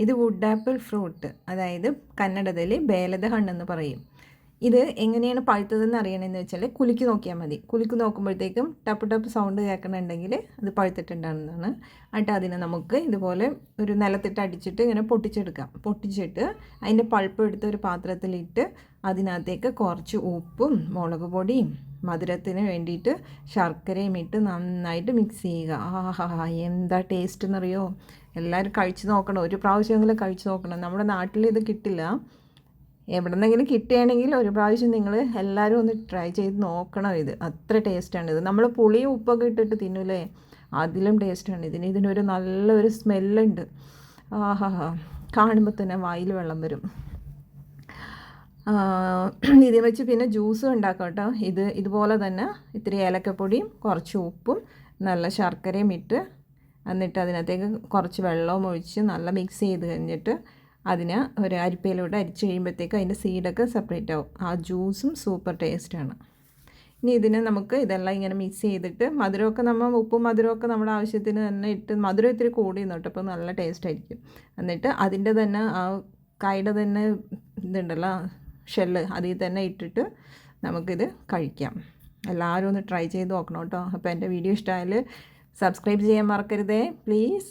ഇത് would apple fruit, അതായത് കന്നഡത്തിൽ ബേലದ ಹಣ್ಣೆന്ന് പറയും. ഇത് എങ്ങനെയാണ് പഴുത്തതെന്ന് അറിയണമെന്ന് വെച്ചാൽ കുലുക്കി നോക്കിയാൽ മതി. കുലുക്കി നോക്കുമ്പോഴത്തേക്കും ടപ്പ് ടപ്പ് സൗണ്ട് കേൾക്കണമെന്നുണ്ടെങ്കിൽ അത് പഴുത്തിട്ടുണ്ടാകുന്നതാണ്. എന്നിട്ട് അതിനെ നമുക്ക് ഇതുപോലെ ഒരു നിലത്തിട്ട് അടിച്ചിട്ട് ഇങ്ങനെ പൊട്ടിച്ചെടുക്കാം. പൊട്ടിച്ചിട്ട് അതിൻ്റെ പൾപ്പ് എടുത്ത് ഒരു പാത്രത്തിലിട്ട് അതിനകത്തേക്ക് കുറച്ച് ഉപ്പും മുളക് പൊടിയും മധുരത്തിന് വേണ്ടിയിട്ട് ശർക്കരയും ഇട്ട് നന്നായിട്ട് മിക്സ് ചെയ്യുക. ആഹാ, എന്താ ടേസ്റ്റ് എന്നറിയോ? എല്ലാവരും കഴിച്ച് നോക്കണം, ഒരു പ്രാവശ്യമെങ്കിലും കഴിച്ച് നോക്കണം. നമ്മുടെ നാട്ടിൽ ഇത് കിട്ടില്ല. എവിടെന്നെങ്കിലും കിട്ടുകയാണെങ്കിൽ ഒരു പ്രാവശ്യം നിങ്ങൾ എല്ലാവരും ഒന്ന് ട്രൈ ചെയ്ത് നോക്കണം. ഇത് അത്ര ടേസ്റ്റാണ്. ഇത് നമ്മൾ പുളിയും ഉപ്പൊക്കെ ഇട്ടിട്ട് തിന്നൂലേ, അതിലും ടേസ്റ്റാണ് ഇതിനൊരു നല്ലൊരു സ്മെല്ലുണ്ട്. ആഹാ, കാണുമ്പോൾ തന്നെ വായിൽ വെള്ളം വരും. ഇത് വെച്ച് പിന്നെ ജ്യൂസും ഉണ്ടാക്കാം കേട്ടോ. ഇതുപോലെ തന്നെ ഇത്തിരി ഏലക്കപ്പൊടിയും കുറച്ച് ഉപ്പും നല്ല ശർക്കരയും ഇട്ട് എന്നിട്ട് അതിനകത്തേക്ക് കുറച്ച് വെള്ളവും ഒഴിച്ച് നല്ല മിക്സ് ചെയ്ത് കഴിഞ്ഞിട്ട് അതിന് ഒരു അരിപ്പയിലൂടെ അരിച്ച് കഴിയുമ്പോഴത്തേക്ക് അതിൻ്റെ സീഡൊക്കെ സെപ്പറേറ്റ് ആവും. ആ ജ്യൂസും സൂപ്പർ ടേസ്റ്റാണ്. ഇനി ഇതിനെ നമുക്ക് ഇതെല്ലാം ഇങ്ങനെ മിക്സ് ചെയ്തിട്ട് മധുരമൊക്കെ ഉപ്പും മധുരമൊക്കെ നമ്മുടെ ആവശ്യത്തിന് തന്നെ ഇട്ട്, മധുരം ഇത്തിരി കൂടി നിന്നിട്ട് അപ്പോൾ നല്ല ടേസ്റ്റ് ആയിരിക്കും. എന്നിട്ട് അതിൻ്റെ തന്നെ ആ കായുടെ തന്നെ ഇതുണ്ടല്ലോ ഷെല്ല്, അതിൽ തന്നെ ഇട്ടിട്ട് നമുക്കിത് കഴിക്കാം. എല്ലാവരും ഒന്ന് ട്രൈ ചെയ്ത് നോക്കണം കേട്ടോ. അപ്പോൾ എൻ്റെ വീഡിയോ ഇഷ്ടമായാൽ സബ്സ്ക്രൈബ് ചെയ്യാൻ മറക്കരുതേ പ്ലീസ്.